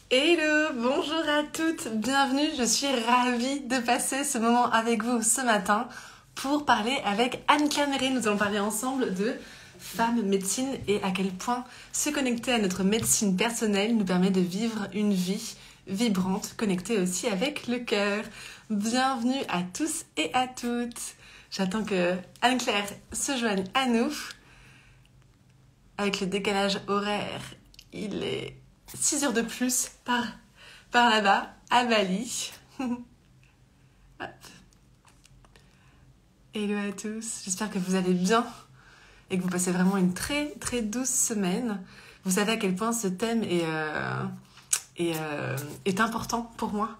Hello, bonjour à toutes, bienvenue, je suis ravie de passer ce moment avec vous ce matin pour parler avec Anne-Claire Méry. Nous allons parler ensemble de femmes, médecine et à quel point se connecter à notre médecine personnelle nous permet de vivre une vie vibrante, connectée aussi avec le cœur. Bienvenue à tous et à toutes. J'attends que Anne-Claire se joigne à nous. Avec le décalage horaire, il est 6 heures de plus par là-bas, à Bali. Hop. Hello à tous, j'espère que vous allez bien et que vous passez vraiment une très très douce semaine. Vous savez à quel point ce thème est important pour moi.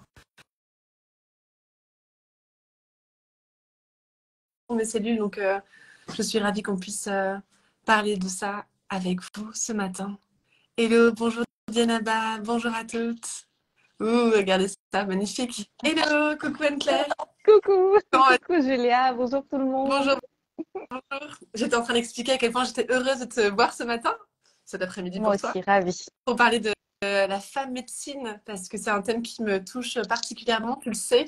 Mes cellules, donc je suis ravie qu'on puisse parler de ça avec vous ce matin. Hello, bonjour Dianaba, bonjour à toutes. Ouh, regardez ça, magnifique. Hello, coucou Anne-Claire. Coucou, Comment vas-tu? coucou Julia, bonjour tout le monde. Bonjour, bonjour. J'étais en train d'expliquer à quel point j'étais heureuse de te voir ce matin, cet après-midi Moi pour toi, aussi, ravie. pour parler de la femme médecine, parce que c'est un thème qui me touche particulièrement, tu le sais.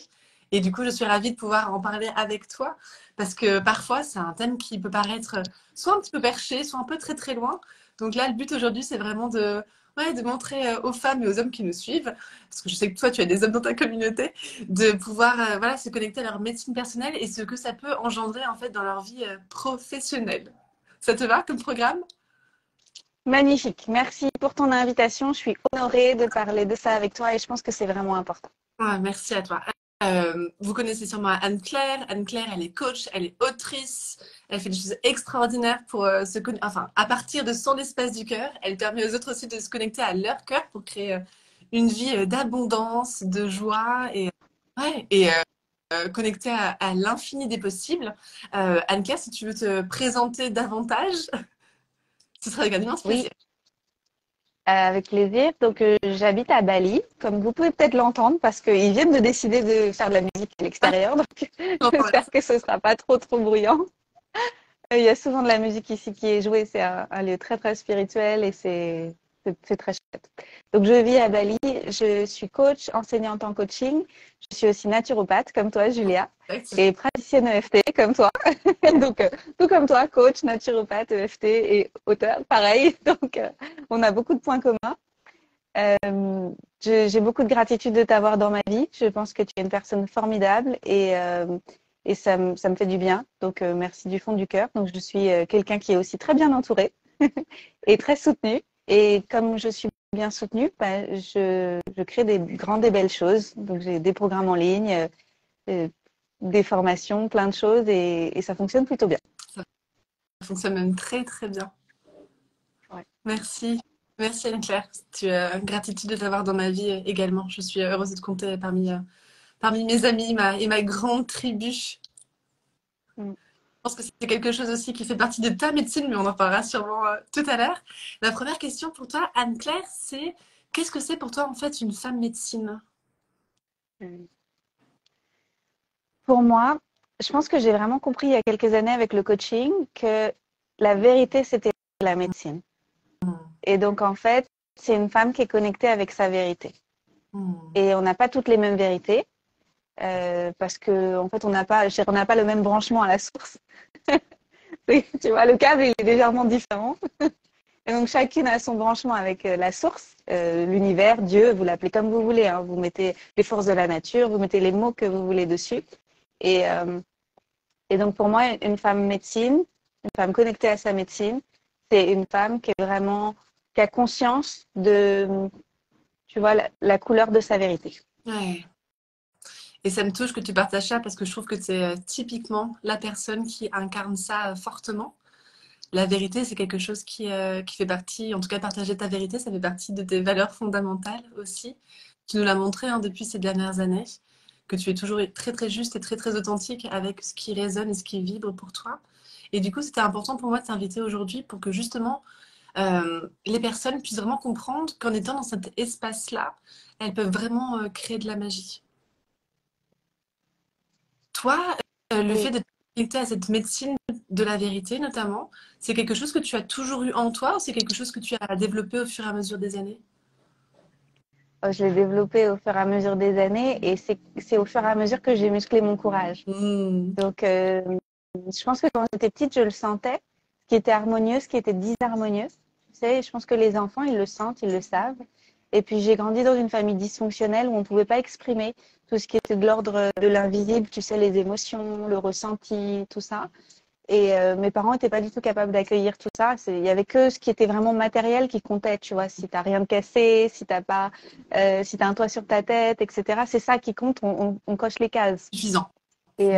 Et du coup, je suis ravie de pouvoir en parler avec toi, parce que parfois, c'est un thème qui peut paraître soit un petit peu perché, soit un peu très très loin. Donc là, le but aujourd'hui, c'est vraiment de montrer aux femmes et aux hommes qui nous suivent, parce que je sais que toi, tu as des hommes dans ta communauté, de pouvoir voilà, se connecter à leur médecine personnelle et ce que ça peut engendrer en fait dans leur vie professionnelle. Ça te va comme programme? Magnifique, merci pour ton invitation. Je suis honorée de parler de ça avec toi et je pense que c'est vraiment important. Ah, merci à toi. Vous connaissez sûrement Anne-Claire. Anne-Claire, elle est coach, elle est autrice, elle fait des choses extraordinaires pour enfin, à partir de son espace du cœur. Elle permet aux autres aussi de se connecter à leur cœur pour créer une vie d'abondance, de joie et connecter à l'infini des possibles. Anne-Claire, si tu veux te présenter davantage, ce serait avec un immense Oui, plaisir. avec plaisir. Donc, j'habite à Bali, comme vous pouvez peut-être l'entendre, parce qu'ils viennent de décider de faire de la musique à l'extérieur. Donc, j'espère que ce sera pas trop bruyant. Il y a souvent de la musique ici qui est jouée. C'est un lieu très, très spirituel et c'est très chouette. Donc, je vis à Bali. Je suis coach, enseignante en coaching. Je suis aussi naturopathe, comme toi, Julia, et praticienne EFT, comme toi. Donc, tout comme toi, coach, naturopathe, EFT et auteur, pareil. Donc, on a beaucoup de points communs. J'ai beaucoup de gratitude de t'avoir dans ma vie. Je pense que tu es une personne formidable et ça me fait du bien. Donc, merci du fond du cœur. Donc, je suis quelqu'un qui est aussi très bien entouré et très soutenu. Et comme je suis bien soutenue, bah, je crée des grandes et belles choses. Donc, j'ai des programmes en ligne, euh, des formations, plein de choses et ça fonctionne plutôt bien. Ça fonctionne même très très bien. Ouais. Merci. Merci Anne-Claire. Tu as gratitude de t'avoir dans ma vie également. Je suis heureuse de te compter parmi mes amis et ma grande tribu. Je Mm. pense que c'est quelque chose aussi qui fait partie de ta médecine, mais on en parlera sûrement tout à l'heure. La première question pour toi, Anne-Claire, c'est qu'est-ce que c'est pour toi en fait une femme médecine? Mm. Pour moi, je pense que j'ai vraiment compris il y a quelques années avec le coaching que la vérité, c'était la médecine. Et donc, en fait, c'est une femme qui est connectée avec sa vérité. Hmm. Et on n'a pas toutes les mêmes vérités parce que, en fait, on n'a pas le même branchement à la source. Tu vois, le câble, il est légèrement différent. Et donc, chacune a son branchement avec la source, l'univers, Dieu, vous l'appelez comme vous voulez. Hein. Vous mettez les forces de la nature, vous mettez les mots que vous voulez dessus. Et, euh, Et donc, pour moi, une femme médecine, une femme connectée à sa médecine, c'est une femme qui est vraiment, qui a conscience de, tu vois, la couleur de sa vérité. Ouais. Et ça me touche que tu partages ça parce que je trouve que c'est typiquement la personne qui incarne ça fortement. La vérité, c'est quelque chose qui fait partie, en tout cas partager ta vérité, ça fait partie de tes valeurs fondamentales aussi. Tu nous l'as montré hein, depuis ces dernières années, que tu es toujours très très juste et très très authentique avec ce qui résonne et ce qui vibre pour toi. Et du coup, c'était important pour moi de t'inviter aujourd'hui pour que justement les personnes puissent vraiment comprendre qu'en étant dans cet espace-là, elles peuvent vraiment créer de la magie. Toi, le fait Oui. d'être connecté à cette médecine de la vérité, notamment, c'est quelque chose que tu as toujours eu en toi ou c'est quelque chose que tu as développé au fur et à mesure des années? Je l'ai développé au fur et à mesure des années et c'est au fur et à mesure que j'ai musclé mon courage. Mmh. Donc, je pense que quand j'étais petite, je le sentais, ce qui était harmonieux, ce qui était disharmonieux. Tu sais, je pense que les enfants, ils le sentent, ils le savent. Et puis, j'ai grandi dans une famille dysfonctionnelle où on ne pouvait pas exprimer tout ce qui était de l'ordre de l'invisible, tu sais, les émotions, le ressenti, tout ça. Et mes parents n'étaient pas du tout capables d'accueillir tout ça. Il y avait que ce qui était vraiment matériel qui comptait, tu vois. Si t'as rien de cassé, si t'as pas, si t'as un toit sur ta tête, etc. C'est ça qui compte. On coche les cases. Suffisant. Et,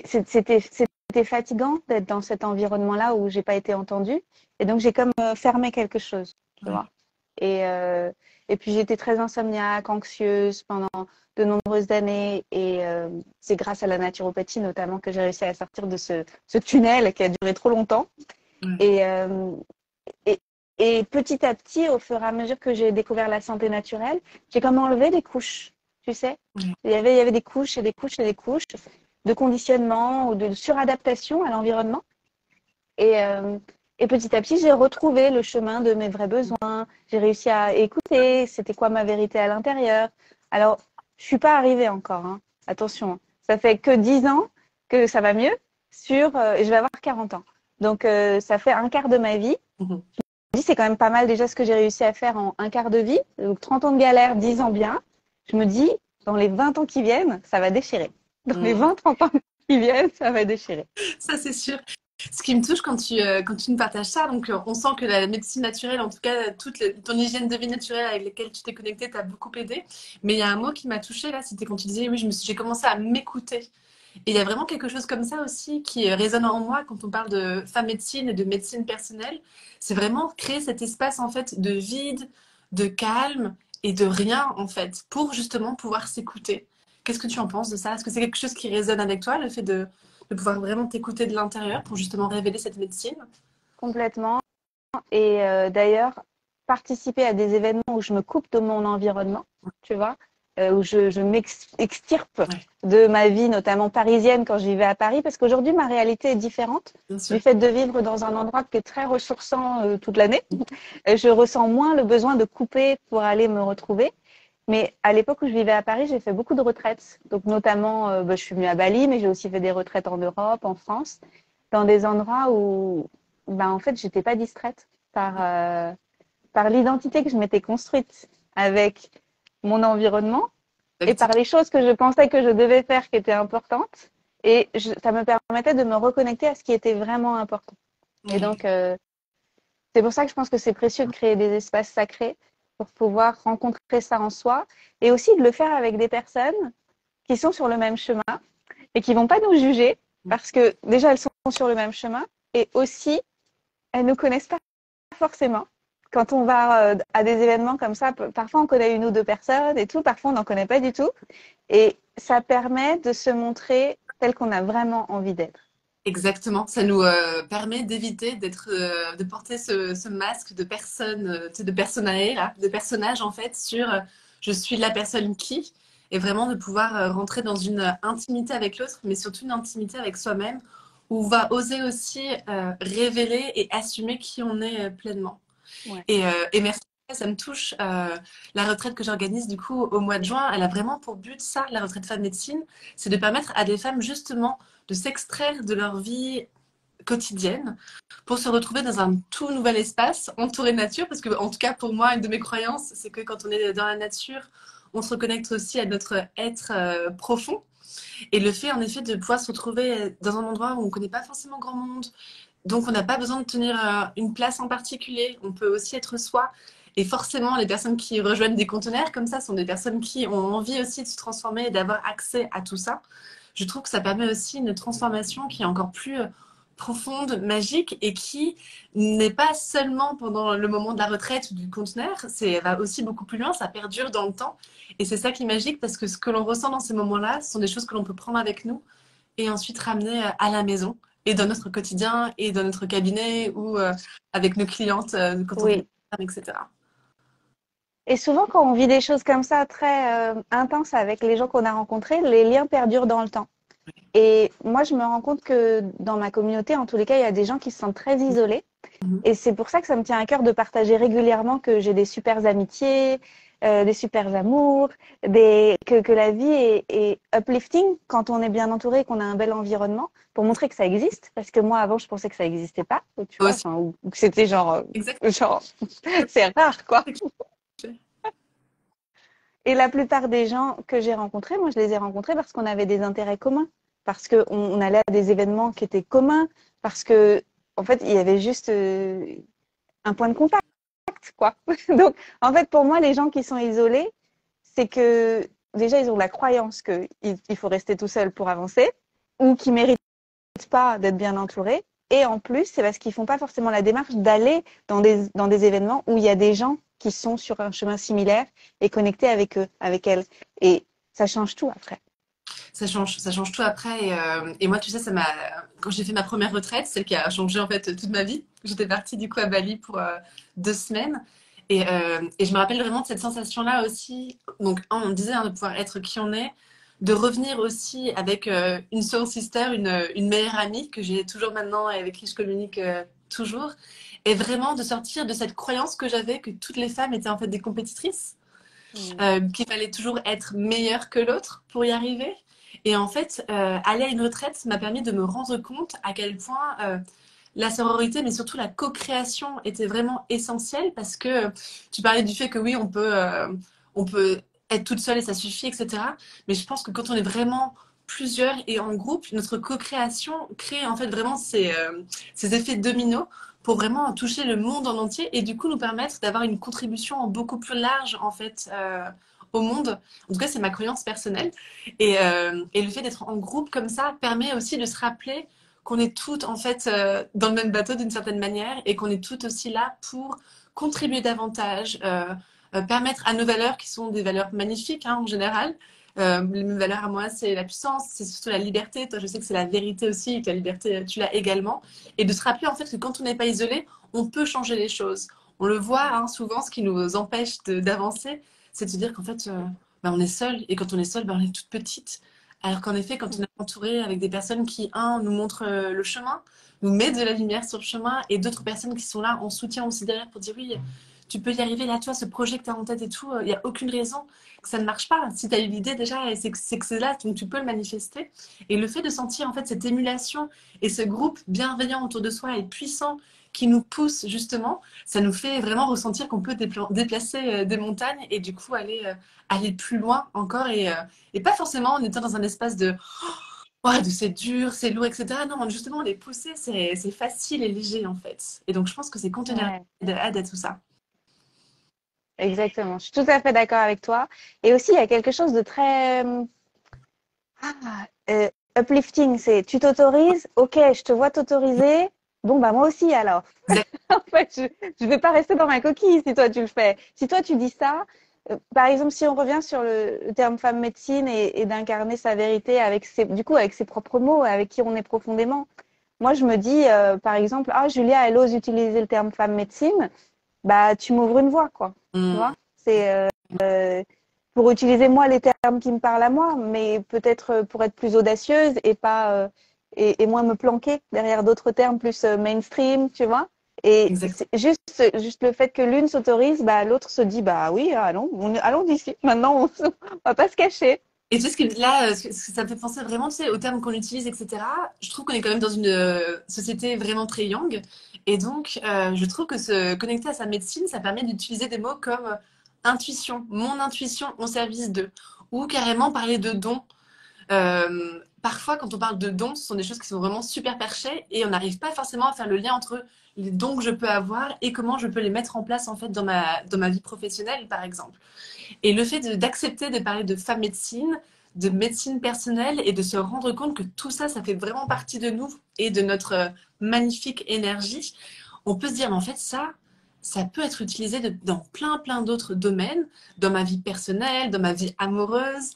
c'était fatigant d'être dans cet environnement-là où j'ai pas été entendue. Et donc j'ai comme fermé quelque chose, tu Ouais. vois. Et, euh, et puis j'étais très insomniaque, anxieuse pendant de nombreuses années. Et c'est grâce à la naturopathie notamment que j'ai réussi à sortir de ce tunnel qui a duré trop longtemps. Ouais. Et, euh, et, et petit à petit, au fur et à mesure que j'ai découvert la santé naturelle, j'ai comme enlevé des couches, tu sais. Ouais. Il y avait des couches et des couches et des couches de conditionnement ou de suradaptation à l'environnement. Et, euh, et petit à petit, j'ai retrouvé le chemin de mes vrais besoins. J'ai réussi à écouter c'était quoi ma vérité à l'intérieur. Alors, je suis pas arrivée encore, hein. Attention, ça fait que 10 ans que ça va mieux et je vais avoir 40 ans. Donc, ça fait un quart de ma vie. Mmh. Je me dis, c'est quand même pas mal déjà ce que j'ai réussi à faire en un quart de vie. Donc, 30 ans de galère, 10 ans bien. Je me dis, dans les 20 ans qui viennent, ça va déchirer. Dans les Mmh. 20-30 ans qui viennent, ça va déchirer. Ça, c'est sûr. Ce qui me touche quand tu nous partages ça, donc on sent que la médecine naturelle, en tout cas, ton hygiène de vie naturelle avec laquelle tu t'es connectée, t'a beaucoup aidé. Mais il y a un mot qui m'a touchée là, c'était quand tu disais, oui, j'ai commencé à m'écouter. Et il y a vraiment quelque chose comme ça aussi qui résonne en moi quand on parle de femme médecine et de médecine personnelle. C'est vraiment créer cet espace en fait de vide, de calme et de rien en fait pour justement pouvoir s'écouter. Qu'est-ce que tu en penses de ça? Est-ce que c'est quelque chose qui résonne avec toi, le fait de pouvoir vraiment t'écouter de l'intérieur pour justement révéler cette médecine? Complètement. Et d'ailleurs, participer à des événements où je me coupe de mon environnement, tu vois, où je m'extirpe Ouais, de ma vie, notamment parisienne quand je vivais à Paris, parce qu'aujourd'hui, ma réalité est différente. bien sûr. Du fait de vivre dans un endroit qui est très ressourçant toute l'année, je ressens moins le besoin de couper pour aller me retrouver. Mais à l'époque où je vivais à Paris, j'ai fait beaucoup de retraites. Donc notamment, je suis venue à Bali, mais j'ai aussi fait des retraites en Europe, en France, dans des endroits où, en fait, j'étais pas distraite par l'identité que je m'étais construite avec mon environnement et par les choses que je pensais que je devais faire qui étaient importantes. Et ça me permettait de me reconnecter à ce qui était vraiment important. Et Ouais. donc, c'est pour ça que je pense que c'est précieux de créer des espaces sacrés pour pouvoir rencontrer ça en soi et aussi de le faire avec des personnes qui sont sur le même chemin et qui vont pas nous juger parce que déjà elles sont sur le même chemin et aussi elles ne connaissent pas forcément. Quand on va à des événements comme ça, parfois on connaît une ou deux personnes et tout, parfois on n'en connaît pas du tout. Et ça permet de se montrer tel qu'on a vraiment envie d'être. Exactement, ça nous permet d'éviter de porter ce masque de personne, tu sais, de personae, là, de personnage en fait, sur je suis la personne qui, et vraiment de pouvoir rentrer dans une intimité avec l'autre, mais surtout une intimité avec soi-même, où on va oser aussi révéler et assumer qui on est pleinement. Ouais. Et merci, ça me touche. La retraite que j'organise du coup au mois de juin, elle a vraiment pour but ça, la retraite femme médecine, c'est de permettre à des femmes justement de s'extraire de leur vie quotidienne pour se retrouver dans un tout nouvel espace entouré de nature. Parce que en tout cas pour moi, une de mes croyances, c'est que quand on est dans la nature, on se reconnecte aussi à notre être profond. Et le fait en effet de pouvoir se retrouver dans un endroit où on ne connaît pas forcément grand monde, donc, on n'a pas besoin de tenir une place en particulier. On peut aussi être soi. Et forcément, les personnes qui rejoignent des conteneurs comme ça sont des personnes qui ont envie aussi de se transformer et d'avoir accès à tout ça. Je trouve que ça permet aussi une transformation qui est encore plus profonde, magique et qui n'est pas seulement pendant le moment de la retraite ou du conteneur, c'est va aussi beaucoup plus loin, ça perdure dans le temps. Et c'est ça qui est magique parce que ce que l'on ressent dans ces moments-là, ce sont des choses que l'on peut prendre avec nous et ensuite ramener à la maison et dans notre quotidien et dans notre cabinet ou avec nos clientes quand on fait des Oui. etc. Et souvent, quand on vit des choses comme ça très intenses avec les gens qu'on a rencontrés, les liens perdurent dans le temps. Et moi, je me rends compte que dans ma communauté, en tous les cas, il y a des gens qui se sentent très isolés. Mhm. Et c'est pour ça que ça me tient à cœur de partager régulièrement que j'ai des super amitiés, des super amours, que la vie est uplifting quand on est bien entouré, qu'on a un bel environnement, pour montrer que ça existe. Parce que moi, avant, je pensais que ça n'existait pas, tu vois, Aussi. enfin, ou que c'était Exactement. genre, c'est rare, quoi. Et la plupart des gens que j'ai rencontrés, moi, je les ai rencontrés parce qu'on avait des intérêts communs, parce qu'on allait à des événements qui étaient communs, parce que, en fait, il y avait juste un point de contact, quoi. Donc, en fait, pour moi, les gens qui sont isolés, c'est que déjà, ils ont la croyance qu'il faut rester tout seul pour avancer, ou qu'ils méritent pas d'être bien entourés. Et en plus, c'est parce qu'ils font pas forcément la démarche d'aller dans des événements où il y a des gens qui sont sur un chemin similaire et connectés avec eux, avec elles. Et ça change tout après. Ça change tout après. Et moi, tu sais, quand j'ai fait ma première retraite, celle qui a changé en fait toute ma vie, j'étais partie du coup à Bali pour 2 semaines. Et je me rappelle vraiment de cette sensation-là aussi. Donc, on disait hein, de pouvoir être qui on est, de revenir aussi avec une soul sister, une meilleure amie que j'ai toujours maintenant et avec qui je communique toujours. Et vraiment de sortir de cette croyance que j'avais que toutes les femmes étaient en fait des compétitrices, qu'il fallait toujours être meilleure que l'autre pour y arriver. Et en fait, aller à une retraite m'a permis de me rendre compte à quel point la sororité, mais surtout la co-création était vraiment essentielle parce que tu parlais du fait que oui, on peut être toute seule et ça suffit, etc. Mais je pense que quand on est vraiment plusieurs et en groupe, notre co-création crée en fait vraiment ces effets dominos pour vraiment toucher le monde en entier et du coup nous permettre d'avoir une contribution beaucoup plus large en fait au monde. En tout cas, c'est ma croyance personnelle. Et le fait d'être en groupe comme ça permet aussi de se rappeler qu'on est toutes en fait dans le même bateau d'une certaine manière et qu'on est toutes aussi là pour contribuer davantage, permettre à nos valeurs qui sont des valeurs magnifiques hein, en général. Mes valeurs à moi, c'est la puissance, c'est surtout la liberté. Toi, je sais que c'est la vérité aussi et que la liberté, tu l'as également. Et de se rappeler en fait que quand on n'est pas isolé, on peut changer les choses. On le voit hein, souvent, ce qui nous empêche d'avancer, c'est de se dire qu'en fait, on est seul. Et quand on est seul, on est toute petite. Alors qu'en effet, quand on est entouré avec des personnes qui, un, nous montrent le chemin, nous mettent de la lumière sur le chemin, et d'autres personnes qui sont là en soutien aussi derrière pour dire oui, tu peux y arriver, là, toi, ce projet que tu as en tête et tout, il n'y a aucune raison que ça ne marche pas. Si tu as eu l'idée déjà, c'est que c'est là, donc tu peux le manifester. Et le fait de sentir en fait cette émulation et ce groupe bienveillant autour de soi et puissant qui nous pousse justement, ça nous fait vraiment ressentir qu'on peut déplacer des montagnes et du coup aller plus loin encore et pas forcément en étant dans un espace de ouais, de c'est dur, c'est lourd, etc. Non, justement, les pousser, c'est facile et léger en fait. Et donc je pense que c'est contenir Ouais, aide à tout ça. exactement. Je suis tout à fait d'accord avec toi. Et aussi, il y a quelque chose de très uplifting. C'est tu t'autorises, ok, je te vois t'autoriser. Bon, bah moi aussi alors. Exact. En fait, je vais pas rester dans ma coquille si toi tu le fais. Si toi tu dis ça, par exemple, si on revient sur le terme femme médecine et d'incarner sa vérité avec du coup, avec ses propres mots, avec qui on est profondément. Moi, je me dis, par exemple, ah, Julia, elle ose utiliser le terme femme médecine. Bah, tu m'ouvres une voie, quoi. Tu Hum, vois? C'est pour utiliser moi les termes qui me parlent à moi, mais peut-être pour être plus audacieuse et pas et moins me planquer derrière d'autres termes plus mainstream, tu vois. Et exact. c'est juste le fait que l'une s'autorise, bah l'autre se dit bah oui, allons, allons d'ici. Maintenant, on va pas se cacher. Et tu sais, ce que là, ce que ça me fait penser vraiment, tu sais, aux termes qu'on utilise, etc. Je trouve qu'on est quand même dans une société vraiment très young. Et donc, je trouve que se connecter à sa médecine, ça permet d'utiliser des mots comme intuition, mon intuition au service d'eux. Ou carrément parler de dons. Parfois, quand on parle de dons, ce sont des choses qui sont vraiment super perchées et on n'arrive pas forcément à faire le lien entre les dons que je peux avoir et comment je peux les mettre en place en fait dans ma vie professionnelle, par exemple. Et le fait d'accepter de parler de femme médecine, de médecine personnelle et de se rendre compte que tout ça, ça fait vraiment partie de nous et de notre magnifique énergie, on peut se dire, mais en fait, ça peut être utilisé dans plein d'autres domaines, dans ma vie personnelle, dans ma vie amoureuse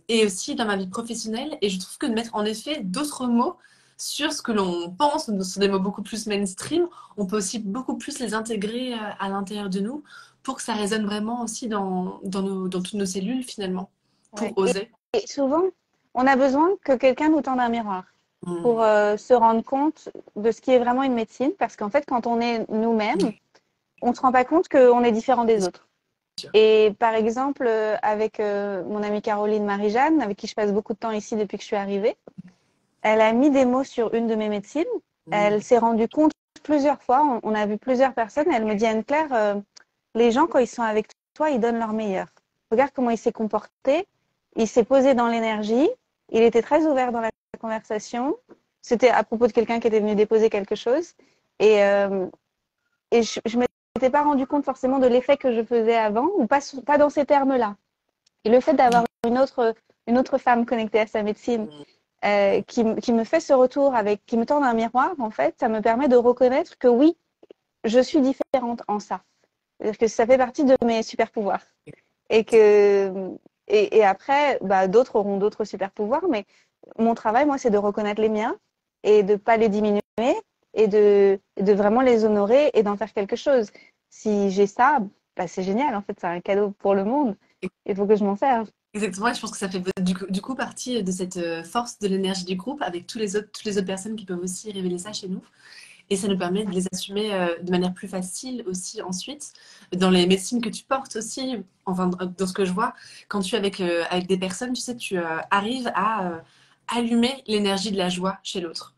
et aussi dans ma vie professionnelle. Et je trouve que de mettre en effet d'autres mots sur ce que l'on pense, sur des mots beaucoup plus mainstream, on peut aussi beaucoup plus les intégrer à l'intérieur de nous pour que ça résonne vraiment aussi dans toutes nos cellules finalement, Ouais. pour oser. Et souvent, on a besoin que quelqu'un nous tende un miroir pour Mm. se rendre compte de ce qui est vraiment une médecine, parce qu'en fait, quand on est nous-mêmes, on se rend pas compte qu'on est différent des autres. Et par exemple, avec mon amie Caroline Marie-Jeanne, avec qui je passe beaucoup de temps ici depuis que je suis arrivée, elle a mis des mots sur une de mes médecines. Elle s'est rendue compte plusieurs fois, on a vu plusieurs personnes, elle me dit, Anne-Claire, les gens, quand ils sont avec toi, ils donnent leur meilleur. Regarde comment il s'est comporté, il s'est posé dans l'énergie, il était très ouvert dans la conversation. C'était à propos de quelqu'un qui était venu déposer quelque chose. Et je m'étais pas rendu compte forcément de l'effet que je faisais avant, ou pas dans ces termes-là. Et le fait d'avoir une autre femme connectée à sa médecine, qui me fait ce retour qui me tend un miroir, en fait, ça me permet de reconnaître que oui, je suis différente en ça. C'est-à-dire que ça fait partie de mes super pouvoirs. Et après, bah, d'autres auront d'autres super pouvoirs, mais mon travail, moi, c'est de reconnaître les miens et de pas les diminuer et de vraiment les honorer et d'en faire quelque chose. Si j'ai ça, bah, c'est génial. En fait, c'est un cadeau pour le monde. Il faut que je m'en serve. Exactement, et je pense que ça fait du coup partie de cette force de l'énergie du groupe avec toutes les autres personnes qui peuvent aussi révéler ça chez nous. Et ça nous permet de les assumer de manière plus facile aussi ensuite. Dans les médecines que tu portes aussi, enfin dans ce que je vois, quand tu es avec des personnes, tu sais, tu arrives à allumer l'énergie de la joie chez l'autre.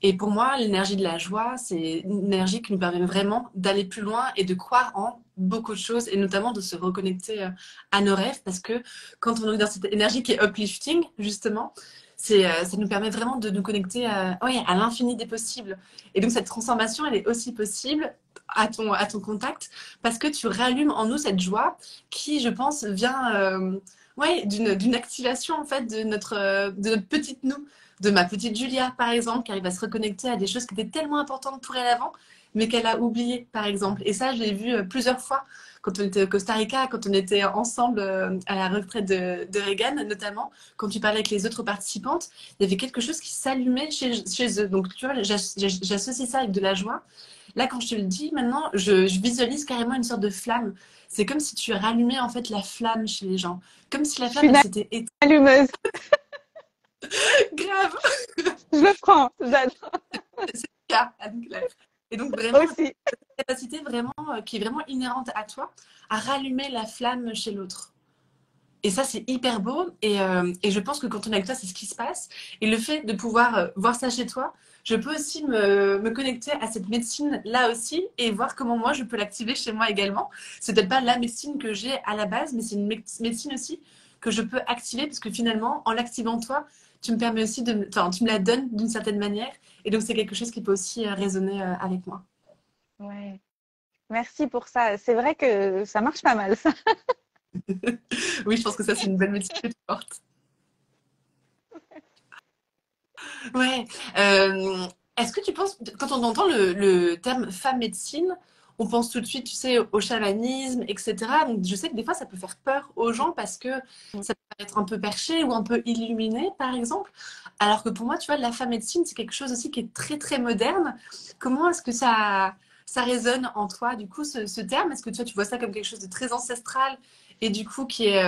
Et pour moi, l'énergie de la joie, c'est une énergie qui nous permet vraiment d'aller plus loin et de croire en beaucoup de choses et notamment de se reconnecter à nos rêves parce que quand on est dans cette énergie qui est uplifting, justement, ça nous permet vraiment de nous connecter ouais, à l'infini des possibles. Et donc cette transformation, elle est aussi possible à ton contact parce que tu rallumes en nous cette joie qui, je pense, vient ouais, d'une activation en fait de notre petite nous de ma petite Julia, par exemple, qui arrive à se reconnecter à des choses qui étaient tellement importantes pour elle avant, mais qu'elle a oubliées, par exemple. Et ça, je l'ai vu plusieurs fois quand on était au Costa Rica, quand on était ensemble à la retraite de Reagan, notamment, quand tu parlais avec les autres participantes, il y avait quelque chose qui s'allumait chez eux. Donc, tu vois, j'associe ça avec de la joie. Là, quand je te le dis, maintenant, je visualise carrément une sorte de flamme. C'est comme si tu rallumais en fait la flamme chez les gens. Comme si la Je suis flamme, elle une s'était éteinte. allumeuse. Grave. Je le prends. J'adore. C'est le cas, Anne-Claire. Et donc vraiment, Aussi. cette capacité vraiment, qui est vraiment inhérente à toi, à rallumer la flamme chez l'autre. Et ça, c'est hyper beau. Et je pense que quand on est avec toi, c'est ce qui se passe. Et le fait de pouvoir voir ça chez toi, je peux aussi me connecter à cette médecine là aussi et voir comment moi, je peux l'activer chez moi également. C'est peut-être pas la médecine que j'ai à la base, mais c'est une médecine aussi que je peux activer parce que finalement, en l'activant toi, tu me permets aussi enfin, tu me la donnes d'une certaine manière. Et donc, c'est quelque chose qui peut aussi résonner avec moi. Ouais. Merci pour ça. C'est vrai que ça marche pas mal, ça. Oui, je pense que ça, c'est une belle médecine que tu portes. Ouais. Est-ce que tu penses, quand on entend le terme femme médecine, on pense tout de suite, tu sais, au chamanisme, etc. Donc, je sais que des fois, ça peut faire peur aux gens parce que ça peut être un peu perché ou un peu illuminé, par exemple. Alors que pour moi, tu vois, la femme médecine, c'est quelque chose aussi qui est très, très moderne. Comment est-ce que ça résonne en toi, du coup, ce terme? Est-ce que tu vois ça comme quelque chose de très ancestral et du coup qui est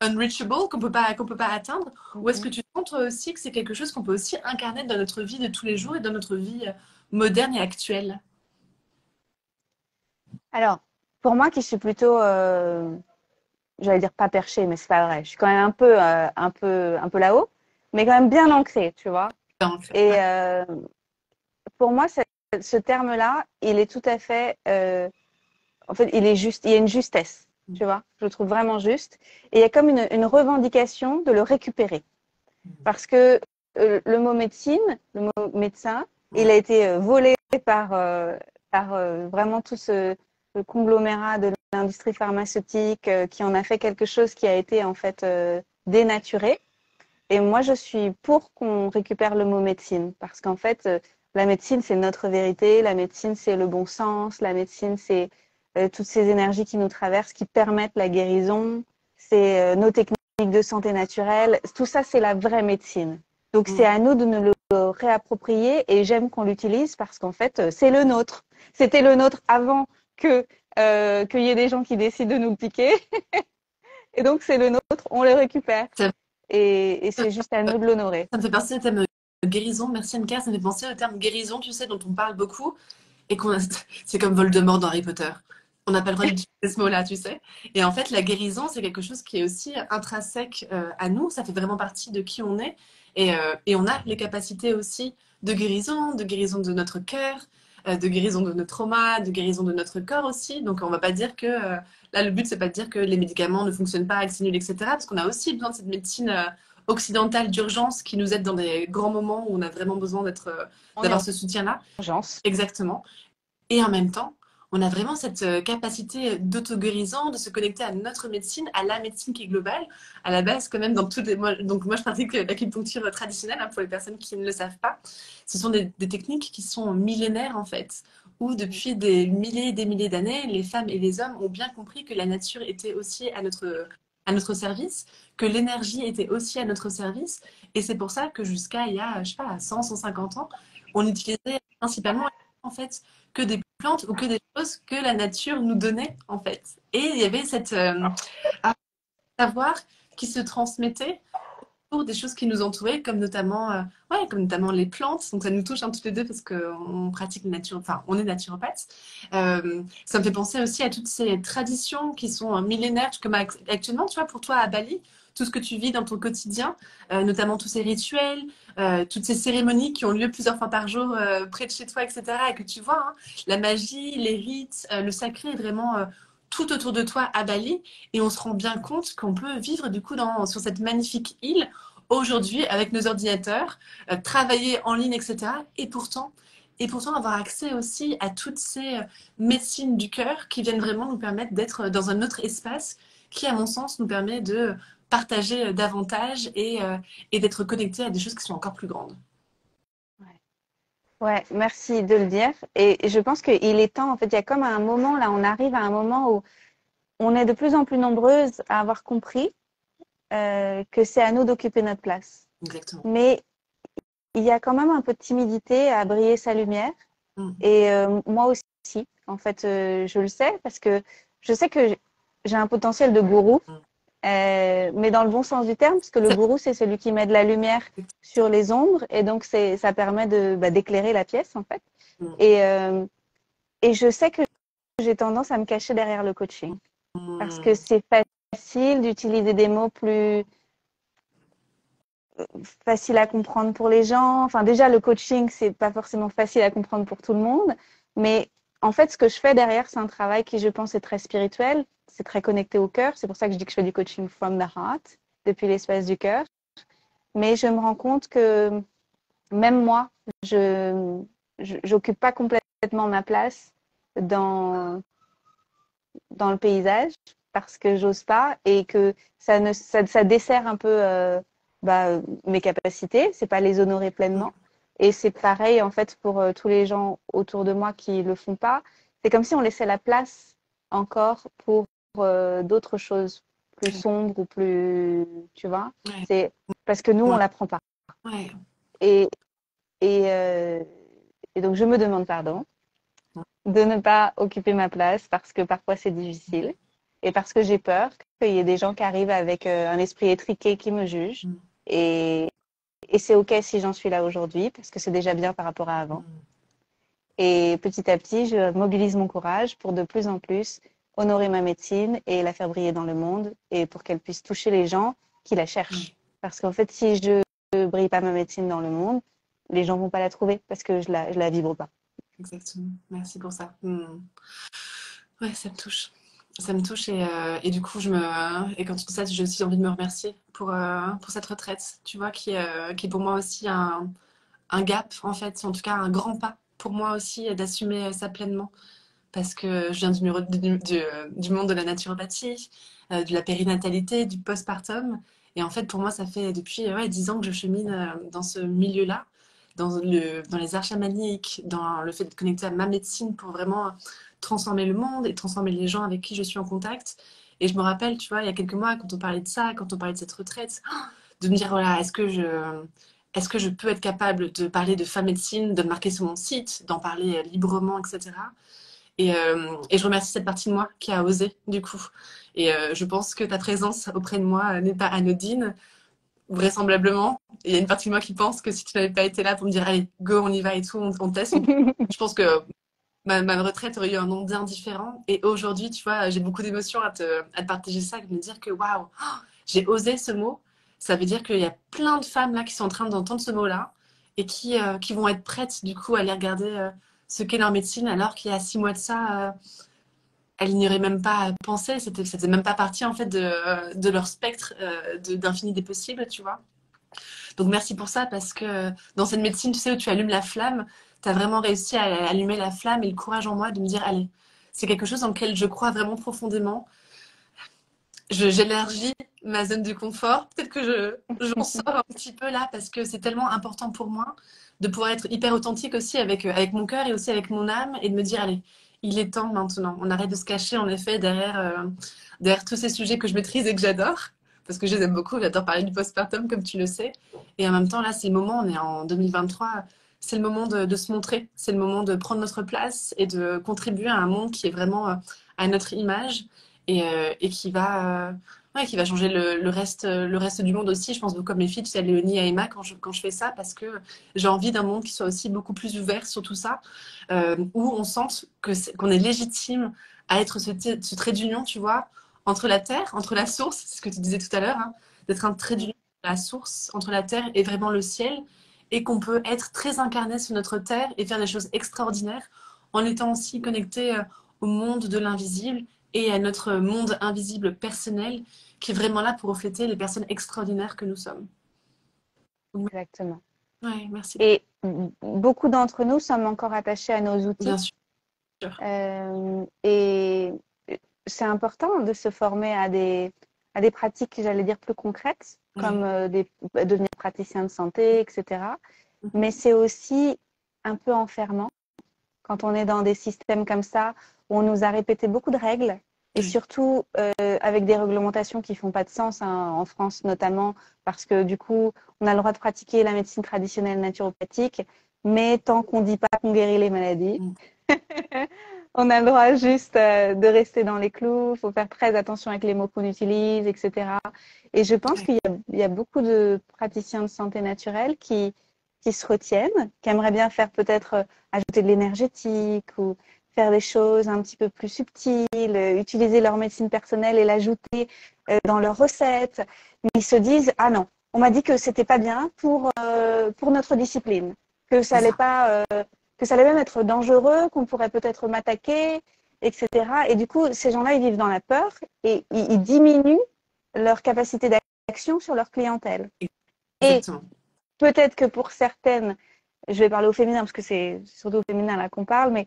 unreachable, qu'on peut pas atteindre? Ou est-ce que tu sens toi aussi que c'est quelque chose qu'on peut aussi incarner dans notre vie de tous les jours et dans notre vie moderne et actuelle? Alors, pour moi qui suis plutôt, j'allais dire pas perchée, mais c'est pas vrai. Je suis quand même un peu là-haut, mais quand même bien ancrée, tu vois. Donc, Et pour moi, ce terme-là, il est tout à fait, en fait, il est juste, il y a une justesse, tu vois. Je le trouve vraiment juste. Et il y a comme une revendication de le récupérer. Parce que le mot médecine, le mot médecin, il a été volé par vraiment tout le conglomérat de l'industrie pharmaceutique qui en a fait quelque chose qui a été en fait dénaturé. Et moi, je suis pour qu'on récupère le mot médecine parce qu'en fait, la médecine, c'est notre vérité, la médecine, c'est le bon sens, la médecine, c'est toutes ces énergies qui nous traversent, qui permettent la guérison, c'est nos techniques de santé naturelle. Tout ça, c'est la vraie médecine. Donc, c'est à nous de nous le réapproprier et j'aime qu'on l'utilise parce qu'en fait, c'est le nôtre. C'était le nôtre avant qu'il y ait des gens qui décident de nous le piquer. Et donc, c'est le nôtre, on le récupère. ça, Et c'est juste à nous de l'honorer. ça me fait penser au terme guérison. Merci Anne-Claire, ça me fait penser au terme guérison, tu sais, dont on parle beaucoup et qu'on c'est comme Voldemort dans Harry Potter. On n'a pas le droit d'utiliser ce mot-là, tu sais. Et en fait, la guérison, c'est quelque chose qui est aussi intrinsèque à nous. Ça fait vraiment partie de qui on est. Et on a les capacités aussi de guérison de notre cœur, de guérison de nos traumas, de guérison de notre corps aussi. Donc, on va pas dire que... là, le but, c'est pas de dire que les médicaments ne fonctionnent pas, que c'est nul, etc. Parce qu'on a aussi besoin de cette médecine occidentale d'urgence qui nous aide dans des grands moments où on a vraiment besoin En d'avoir ce soutien-là. urgence. Exactement. Et en même temps, on a vraiment cette capacité d'auto-guérison, de se connecter à notre médecine, à la médecine qui est globale. À la base, quand même, dans toutes les... Donc, moi, je pratique l'acupuncture traditionnelle, hein, pour les personnes qui ne le savent pas. Ce sont des techniques qui sont millénaires, en fait, où depuis des milliers et des milliers d'années, les femmes et les hommes ont bien compris que la nature était aussi à notre service, que l'énergie était aussi à notre service. Et c'est pour ça que jusqu'à il y a, je sais pas, 100, 150 ans, on utilisait principalement, en fait, que des plantes ou que des choses que la nature nous donnait, en fait. Et il y avait cette savoir qui se transmettait pour des choses qui nous entouraient, comme notamment les plantes. Donc ça nous touche toutes les deux parce qu'on pratique la nature, enfin on est naturopathe. Ça me fait penser aussi à toutes ces traditions qui sont millénaires, comme actuellement, tu vois, pour toi à Bali, tout ce que tu vis dans ton quotidien, notamment tous ces rituels, toutes ces cérémonies qui ont lieu plusieurs fois par jour près de chez toi, etc. Et que tu vois, hein, la magie, les rites, le sacré est vraiment tout autour de toi à Bali. Et on se rend bien compte qu'on peut vivre du coup sur cette magnifique île aujourd'hui avec nos ordinateurs, travailler en ligne, etc. Et pourtant avoir accès aussi à toutes ces médecines du cœur qui viennent vraiment nous permettre d'être dans un autre espace qui, à mon sens, nous permet de partager davantage et d'être connectés à des choses qui sont encore plus grandes. Ouais, merci de le dire. Et je pense qu'il est temps, en fait, il y a comme un moment, là, on arrive à un moment où on est de plus en plus nombreuses à avoir compris que c'est à nous d'occuper notre place. Exactement. Mais il y a quand même un peu de timidité à briller sa lumière. Et moi aussi, en fait, je le sais parce que je sais que j'ai un potentiel de gourou, mais dans le bon sens du terme, parce que le gourou, c'est celui qui met de la lumière sur les ombres et donc ça permet d'éclairer la pièce, en fait. Et je sais que j'ai tendance à me cacher derrière le coaching parce que c'est facile d'utiliser des mots plus faciles à comprendre pour les gens. Enfin, déjà, le coaching, c'est pas forcément facile à comprendre pour tout le monde, mais en fait, ce que je fais derrière, c'est un travail qui, je pense, est très spirituel, c'est très connecté au cœur. C'est pour ça que je dis que je fais du coaching from the heart, depuis l'espace du cœur. Mais je me rends compte que même moi, je j'occupe pas complètement ma place dans le paysage parce que j'ose pas et que ça dessert un peu mes capacités, c'est pas les honorer pleinement. Et c'est pareil en fait pour tous les gens autour de moi qui le font pas. C'est comme si on laissait la place encore pour d'autres choses plus sombres ou plus, tu vois. C'est parce que nous on l'apprend pas. Et et, euh, et donc je me demande pardon de ne pas occuper ma place parce que parfois c'est difficile et parce que j'ai peur qu'il y ait des gens qui arrivent avec un esprit étriqué qui me jugent. Et, et c'est OK si j'en suis là aujourd'hui parce que c'est déjà bien par rapport à avant. Et petit à petit, je mobilise mon courage pour de plus en plus honorer ma médecine et la faire briller dans le monde et pour qu'elle puisse toucher les gens qui la cherchent. Parce qu'en fait, si je ne brille pas ma médecine dans le monde, les gens vont pas la trouver parce que je la vibre pas. Exactement. Merci pour ça. Ouais, ça me touche. Ça me touche et du coup, et quand tu dis ça, j'ai aussi envie de me remercier pour cette retraite, tu vois, qui est pour moi aussi un gap, en fait, en tout cas un grand pas pour moi aussi d'assumer ça pleinement. Parce que je viens du monde de la naturopathie, de la périnatalité, du postpartum. Et en fait, pour moi, ça fait depuis 10 ans que je chemine dans ce milieu-là, dans les arts chamaniques, dans le fait de connecter à ma médecine pour vraiment transformer le monde et transformer les gens avec qui je suis en contact. Et je me rappelle, tu vois, il y a quelques mois, quand on parlait de ça, quand on parlait de cette retraite, de me dire, voilà, est-ce que je peux être capable de parler de femme médecine, de le marquer sur mon site, d'en parler librement, etc. Et je remercie cette partie de moi qui a osé, du coup. Et je pense que ta présence auprès de moi n'est pas anodine, vraisemblablement. Il y a une partie de moi qui pense que si tu n'avais pas été là pour me dire, allez, go, on y va et tout, on teste. Je pense que ma retraite aurait eu un nom bien différent. Et aujourd'hui, tu vois, j'ai beaucoup d'émotions à te partager ça, de me dire que waouh, j'ai osé ce mot. Ça veut dire qu'il y a plein de femmes là qui sont en train d'entendre ce mot-là et qui vont être prêtes du coup à aller regarder ce qu'est leur médecine, alors qu'il y a 6 mois de ça, elles n'y auraient même pas pensé. C'était même pas partie en fait de leur spectre d'infini des possibles, tu vois. Donc merci pour ça, parce que dans cette médecine, tu sais, où tu allumes la flamme, tu as vraiment réussi à allumer la flamme et le courage en moi de me dire, allez, c'est quelque chose dans lequel je crois vraiment profondément. J'élargis ma zone de confort. Peut-être que j'en sors un petit peu là, parce que c'est tellement important pour moi de pouvoir être hyper authentique aussi avec mon cœur et aussi avec mon âme, et de me dire, allez, il est temps maintenant. On arrête de se cacher en effet derrière tous ces sujets que je maîtrise et que j'adore, parce que je les aime beaucoup. J'adore parler du postpartum, comme tu le sais. Et en même temps, là, c'est le moment, on est en 2023, c'est le moment de se montrer. C'est le moment de prendre notre place et de contribuer à un monde qui est vraiment à notre image, et qui va changer le reste du monde aussi. Je pense beaucoup comme mes filles, tu sais, à Léonie et à Emma, quand je fais ça, parce que j'ai envie d'un monde qui soit aussi beaucoup plus ouvert sur tout ça, où on sente qu'on est légitime à être ce trait d'union, tu vois, entre la terre, entre la source, c'est ce que tu disais tout à l'heure, hein, d'être un trait d'union entre la source, entre la terre et vraiment le ciel, et qu'on peut être très incarné sur notre terre et faire des choses extraordinaires en étant aussi connecté au monde de l'invisible et à notre monde invisible personnel, qui est vraiment là pour refléter les personnes extraordinaires que nous sommes. Exactement. Ouais, merci. Et beaucoup d'entre nous sommes encore attachés à nos Bien outils. sûr. Et c'est important de se former à des pratiques, j'allais dire, plus concrètes, Oui. comme devenir praticien de santé, etc. Mhm. Mais c'est aussi un peu enfermant quand on est dans des systèmes comme ça, où on nous a répété beaucoup de règles, et Oui. surtout avec des réglementations qui font pas de sens, hein, en France notamment, parce que du coup, on a le droit de pratiquer la médecine traditionnelle naturopathique, mais tant qu'on dit pas qu'on guérit les maladies, Mm. on a le droit juste de rester dans les clous. Il faut faire très attention avec les mots qu'on utilise, etc. Et je pense Ouais. il y a beaucoup de praticiens de santé naturelle qui se retiennent, qui aimeraient bien faire peut-être ajouter de l'énergétique ou faire des choses un petit peu plus subtiles, utiliser leur médecine personnelle et l'ajouter dans leurs recettes. Mais ils se disent, ah non, on m'a dit que c'était pas bien pour notre discipline, que ça C'est allait ça. pas, que ça allait même être dangereux, qu'on pourrait peut-être m'attaquer, etc. Et du coup, ces gens-là, ils vivent dans la peur et ils diminuent leur capacité d'action sur leur clientèle. Et Exactement. peut-être que pour certaines, je vais parler au féminin parce que c'est surtout au féminin là qu'on parle, mais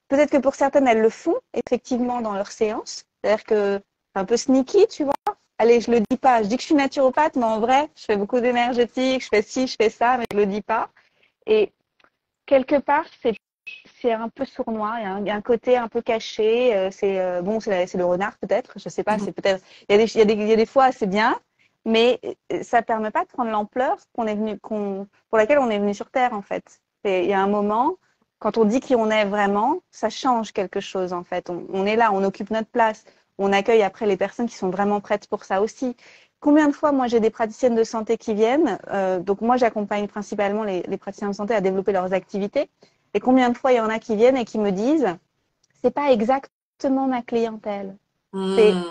peut-être que pour certaines, elles le font effectivement dans leurs séances. C'est-à-dire que c'est un peu sneaky, tu vois. Allez, je le dis pas. Je dis que je suis naturopathe, mais en vrai, je fais beaucoup d'énergétique, je fais ci, je fais ça, mais je le dis pas. Et quelque part, c'est un peu sournois. Il y a un côté un peu caché. C'est bon, c'est le renard peut-être. Je sais pas. Mhm. C'est peut-être. Il y a des fois, c'est bien, mais ça permet pas de prendre l'ampleur pour laquelle on est venu sur Terre en fait. Il y a un moment, quand on dit qui on est vraiment, ça change quelque chose en fait. On est là, on occupe notre place. On accueille après les personnes qui sont vraiment prêtes pour ça aussi. Combien de fois, moi, j'ai des praticiennes de santé qui viennent. Donc, moi, j'accompagne principalement les praticiens de santé à développer leurs activités. Et combien de fois il y en a qui viennent et qui me disent, c'est pas exactement ma clientèle. C'est, Mm.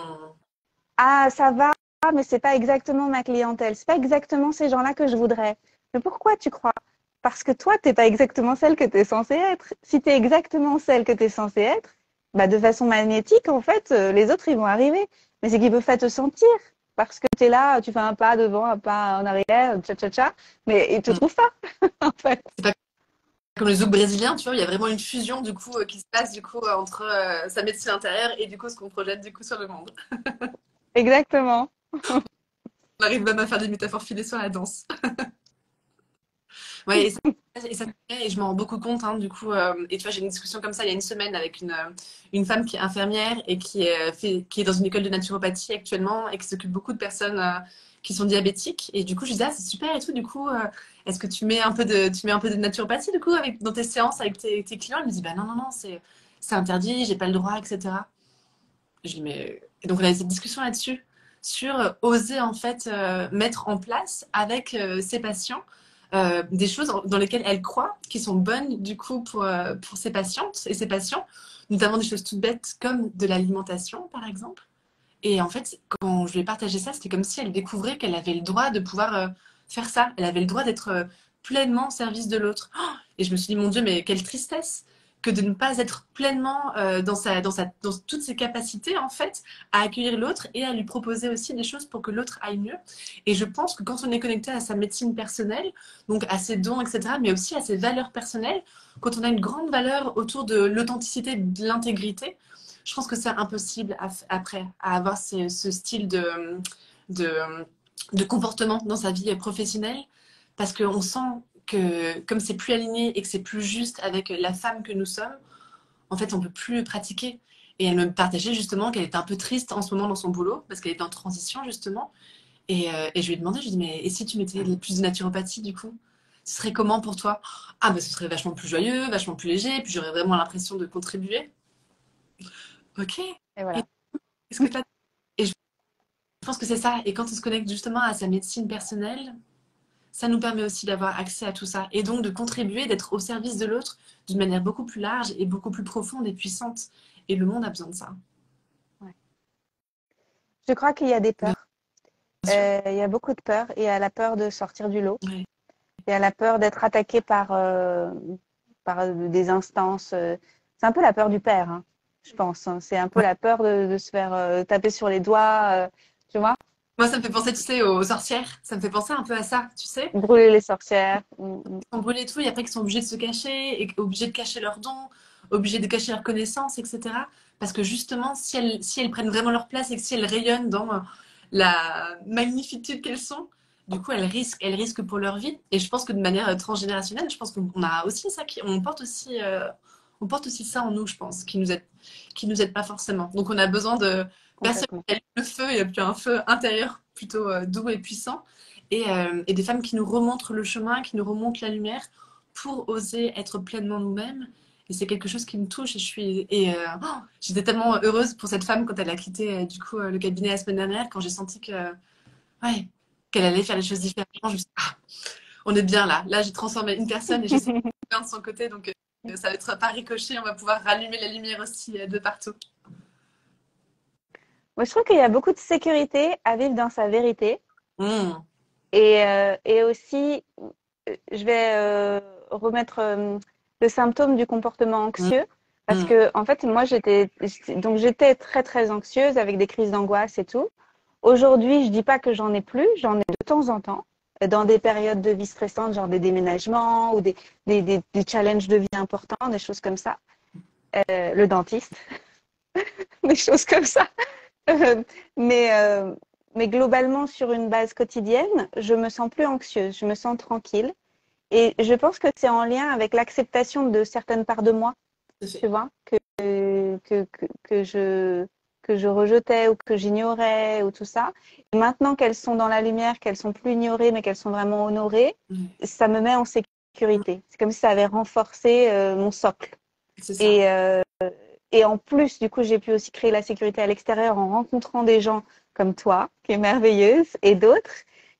ah, ça va, mais c'est pas exactement ma clientèle. C'est pas exactement ces gens-là que je voudrais. Mais pourquoi tu crois? Parce que toi, t'es pas exactement celle que tu es censée être. Si tu es exactement celle que tu es censée être, bah, de façon magnétique, en fait, les autres, ils vont arriver. Mais c'est qu'ils peuvent pas te sentir. Parce que tu es là, tu fais un pas devant, un pas en arrière, tcha-tcha-tcha, mais ils te Mm. trouvent pas, en fait. C'est pas comme le zouk brésilien, tu vois, il y a vraiment une fusion du coup qui se passe du coup entre sa médecine intérieure et du coup ce qu'on projette du coup sur le monde. Exactement. On arrive même à faire des métaphores filées sur la danse. Ouais, et je m'en rends beaucoup compte, hein, du coup. Et tu vois, j'ai eu une discussion comme ça il y a une semaine avec une femme qui est infirmière et qui est dans une école de naturopathie actuellement et qui s'occupe beaucoup de personnes qui sont diabétiques. Et du coup, je disais, ah, c'est super et tout. Du coup, est-ce que tu mets un peu de naturopathie, du coup, dans tes séances avec tes clients? Elle me dit, bah non, non, non, c'est interdit, j'ai pas le droit, etc. Je dis, mais... Et donc, on a eu cette discussion là-dessus, sur oser, en fait, mettre en place avec ses patients des choses dans lesquelles elle croit, qui sont bonnes du coup pour ses patientes et ses patients, notamment des choses toutes bêtes comme de l'alimentation par exemple. Et en fait, quand je lui ai partagé ça, c'était comme si elle découvrait qu'elle avait le droit de pouvoir faire ça. Elle avait le droit d'être pleinement au service de l'autre. Oh, et je me suis dit, mon Dieu, mais quelle tristesse que de ne pas être pleinement dans toutes ses capacités, en fait, à accueillir l'autre et à lui proposer aussi des choses pour que l'autre aille mieux. Et je pense que quand on est connecté à sa médecine personnelle, donc à ses dons, etc., mais aussi à ses valeurs personnelles, quand on a une grande valeur autour de l'authenticité, de l'intégrité, je pense que c'est impossible après à avoir ce style de, de comportement dans sa vie professionnelle parce qu'on sent que comme c'est plus aligné et que c'est plus juste avec la femme que nous sommes, en fait, on peut plus pratiquer. Et elle me partageait justement qu'elle était un peu triste en ce moment dans son boulot parce qu'elle était en transition justement. Et je lui ai demandé, je lui ai dit, mais et si tu mettais plus de naturopathie du coup? Ce serait comment pour toi? Ah, bah ce serait vachement plus joyeux, vachement plus léger, et puis j'aurais vraiment l'impression de contribuer. Ok. Et Et voilà. est-ce que t'as... Et je pense que c'est ça. Et quand on se connecte justement à sa médecine personnelle, ça nous permet aussi d'avoir accès à tout ça. Et donc de contribuer, d'être au service de l'autre d'une manière beaucoup plus large et beaucoup plus profonde et puissante. Et le monde a besoin de ça. Ouais. Je crois qu'il y a des Bien peurs. sûr. Il y a beaucoup de peurs. Il y a la peur de sortir du lot. Ouais. Il y a la peur d'être attaqué par des instances. C'est un peu la peur du père, hein, je pense. Hein. C'est un peu Ouais. la peur de se faire taper sur les doigts, tu vois, Moi, ça me fait penser, tu sais, aux sorcières. Ça me fait penser un peu à ça, tu sais. brûler les sorcières. Ils sont brûlés tout et après ils sont obligés de se cacher et obligés de cacher leurs dons, obligés de cacher leurs connaissances, etc. Parce que justement, si elles prennent vraiment leur place et que si elles rayonnent dans la magnitude qu'elles sont, du coup, elles risquent pour leur vie. Et je pense que de manière transgénérationnelle, je pense qu'on a aussi ça, on porte aussi ça en nous, je pense, qui nous aide pas forcément. Donc on a besoin de personnes Complètement. qui allument le feu et puis un feu intérieur plutôt doux et puissant et des femmes qui nous remontrent le chemin, qui nous remontent la lumière pour oser être pleinement nous-mêmes. Et c'est quelque chose qui me touche. J'étais tellement heureuse pour cette femme quand elle a quitté du coup le cabinet la semaine dernière, quand j'ai senti ouais, qu'elle allait faire les choses différemment. Je me suis dit, ah, on est bien là. Là, j'ai transformé une personne et je sais que c'est bien de son côté. Donc, ça va être pas ricochet. On va pouvoir rallumer la lumière aussi de partout. Moi, je trouve qu'il y a beaucoup de sécurité à vivre dans sa vérité. Mmh. Et aussi, je vais remettre le symptôme du comportement Mmh. anxieux. Parce Mmh. que, en fait, moi, j'étais très, très anxieuse avec des crises d'angoisse et tout. Aujourd'hui, je dis pas que j'en ai plus, j'en ai de temps en temps, dans des périodes de vie stressantes, genre des déménagements ou des challenges de vie importants, des choses comme ça. Le dentiste, des choses comme ça. Euh, mais, euh, mais globalement, sur une base quotidienne, je me sens plus anxieuse, je me sens tranquille. Et je pense que c'est en lien avec l'acceptation de certaines parts de moi, Tout à fait. tu vois, que je rejetais ou que j'ignorais ou tout ça. Et maintenant qu'elles sont dans la lumière, qu'elles sont plus ignorées, mais qu'elles sont vraiment honorées, Mmh. ça me met en sécurité. C'est comme si ça avait renforcé mon socle. C'est ça. Et, euh, et en plus, du coup, j'ai pu aussi créer la sécurité à l'extérieur en rencontrant des gens comme toi, qui est merveilleuse, et d'autres,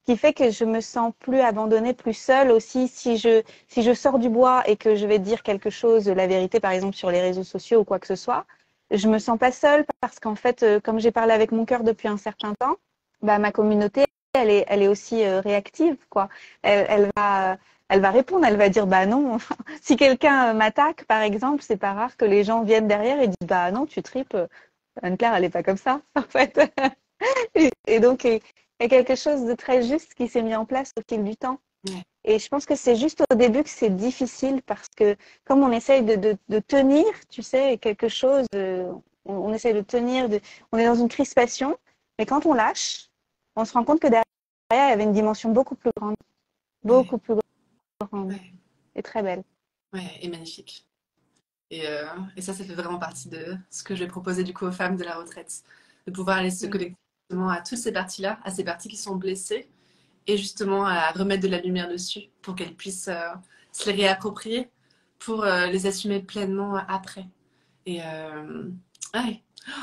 qui fait que je me sens plus abandonnée, plus seule aussi. Si je sors du bois et que je vais dire quelque chose, la vérité, par exemple, sur les réseaux sociaux ou quoi que ce soit, je me sens pas seule parce qu'en fait, comme j'ai parlé avec mon cœur depuis un certain temps, bah, ma communauté, elle est aussi réactive, quoi. Elle va répondre, elle va dire, bah non, si quelqu'un m'attaque, par exemple, c'est pas rare que les gens viennent derrière et disent bah non, tu tripes. Anne-Claire, elle est pas comme ça, en fait. Et donc, il y a quelque chose de très juste qui s'est mis en place au fil du temps. Ouais. Et je pense que c'est juste au début que c'est difficile parce que comme on essaye de tenir, tu sais, quelque chose, on essaye de tenir, on est dans une crispation, mais quand on lâche, on se rend compte que derrière, il y avait une dimension Ouais. beaucoup plus grande Ouais. et très belle. Ouais. Et magnifique. Et ça fait vraiment partie de ce que je vais proposer du coup aux femmes de la retraite. De pouvoir aller se Mm. connecter justement à toutes ces parties-là, à ces parties qui sont blessées, et justement à remettre de la lumière dessus pour qu'elles puissent se les réapproprier pour les assumer pleinement après. Et ouais,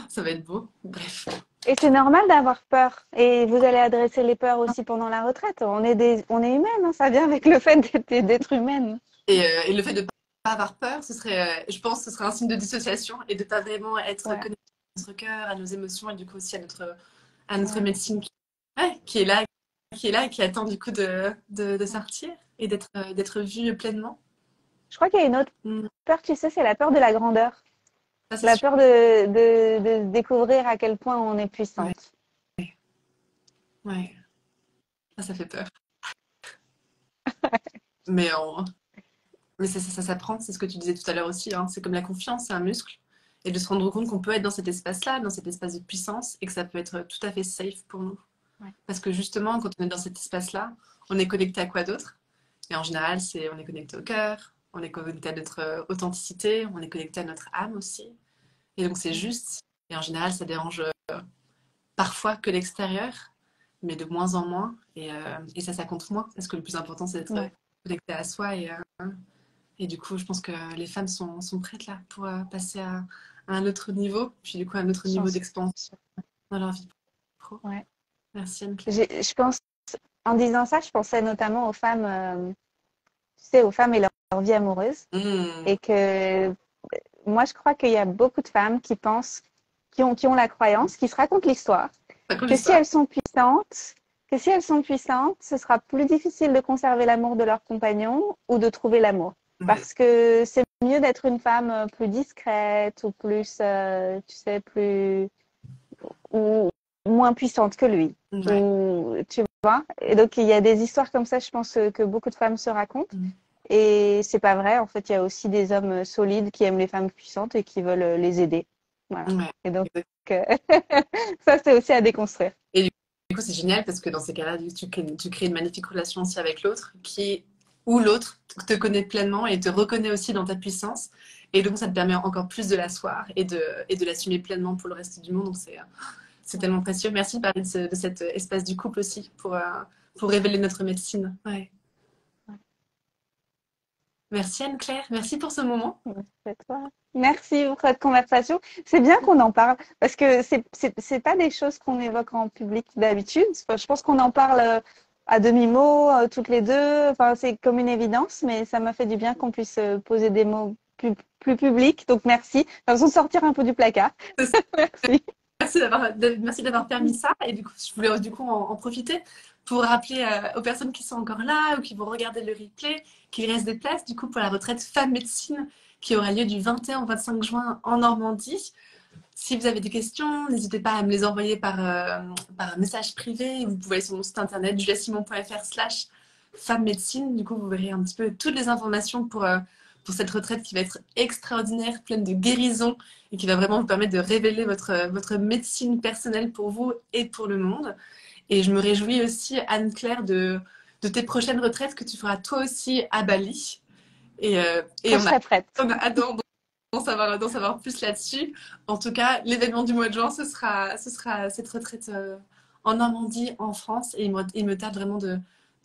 ça va être beau. Bref. Et c'est normal d'avoir peur. Et vous allez adresser les peurs aussi pendant la retraite. On est humaine, hein, ça vient avec le fait d'être humaine. Et le fait de ne pas avoir peur, je pense, ce serait un signe de dissociation et de ne pas vraiment être Ouais, connecté à notre cœur, à nos émotions et du coup aussi à notre ouais. médecine ouais, qui est là et qui attend du coup de Ouais. sortir et d'être vue pleinement. Je crois qu'il y a une autre Mm. peur, tu sais, c'est la peur de la grandeur. Ça, c'est La sûr. peur de découvrir à quel point on est Ouais, puissante. ouais. Ça fait peur. Mais, en- mais ça s'apprend, c'est ce que tu disais tout à l'heure aussi. Hein. C'est comme la confiance, c'est un muscle. Et de se rendre compte qu'on peut être dans cet espace-là, dans cet espace de puissance, et que ça peut être tout à fait safe pour nous. Ouais. Parce que justement, quand on est dans cet espace-là, on est connecté à quoi d'autre? Et en général, on est connecté au cœur, on est connecté à notre authenticité, on est connecté à notre âme aussi. Et donc c'est juste. Et en général, ça dérange parfois que l'extérieur, mais de moins en moins. Et ça compte moins. Parce que le plus important, c'est d'être Ouais. connecté à soi. Et du coup, je pense que les femmes sont prêtes là pour passer à un autre niveau. Puis du coup, à un autre J'en niveau suis d'expansion sûre. dans leur vie pro. Ouais. Merci Anne-Claire. Je pense, en disant ça, je pensais notamment aux femmes, tu sais, aux femmes et leur vie amoureuse. Mmh. Et que moi, je crois qu'il y a beaucoup de femmes qui pensent, qui ont la croyance, qui se racontent l'histoire, Ça coule que si l'histoire. elles sont puissantes, ce sera plus difficile de conserver l'amour de leur compagnon ou de trouver l'amour. Ouais. Parce que c'est mieux d'être une femme plus discrète ou plus, tu sais, plus ou moins puissante que lui. Ouais. Ou tu vois. Et donc il y a des histoires comme ça, je pense que beaucoup de femmes se racontent. Mmh. Et c'est pas vrai. En fait, il y a aussi des hommes solides qui aiment les femmes puissantes et qui veulent les aider. Voilà. Ouais. Et donc, Exact. euh, ça, c'est aussi à déconstruire. Et du coup, c'est génial parce que dans ces cas-là, tu crées une magnifique relation aussi avec l'autre ou l'autre te connaît pleinement et te reconnaît aussi dans ta puissance. Et donc, ça te permet encore plus de l'asseoir et de l'assumer pleinement pour le reste du monde. Donc, c'est Ouais. tellement précieux. Merci de parler de cet espace du couple aussi pour révéler notre médecine. Ouais. Merci Anne-Claire. Merci pour ce moment. C'est toi. Merci pour cette conversation. C'est bien qu'on en parle parce que c'est pas des choses qu'on évoque en public d'habitude. Enfin, je pense qu'on en parle à demi-mot, toutes les deux. Enfin, c'est comme une évidence, mais ça m'a fait du bien qu'on puisse poser des mots plus publics. Donc, merci. J'ai l'impression de sortir un peu du placard. Merci. Merci d'avoir permis ça. Et du coup, je voulais du coup en profiter pour rappeler aux personnes qui sont encore là ou qui vont regarder le replay qu'il reste des places du coup pour la retraite Femmes Médecine qui aura lieu du 21 au 25 juin en Normandie. Si vous avez des questions, n'hésitez pas à me les envoyer par message privé. Vous pouvez aller sur mon site internet juliasimon.fr/femme médecine. Du coup, vous verrez un petit peu toutes les informations pour cette retraite qui va être extraordinaire, pleine de guérison et qui va vraiment vous permettre de révéler votre médecine personnelle pour vous et pour le monde. Et je me réjouis aussi, Anne-Claire, de tes prochaines retraites que tu feras toi aussi à Bali. Et Quand je serai prête. on a hâte d'en savoir plus là-dessus. En tout cas, l'événement du mois de juin, ce sera cette retraite en Normandie, en France. Et il me tarde vraiment de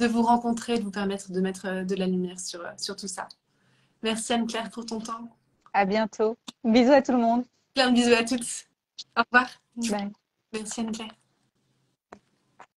vous rencontrer, de vous permettre de mettre de la lumière sur tout ça. Merci Anne-Claire pour ton temps. À bientôt. Bisous à tout le monde. Plein de bisous à toutes. Au revoir. Bye. Merci Anne-Claire.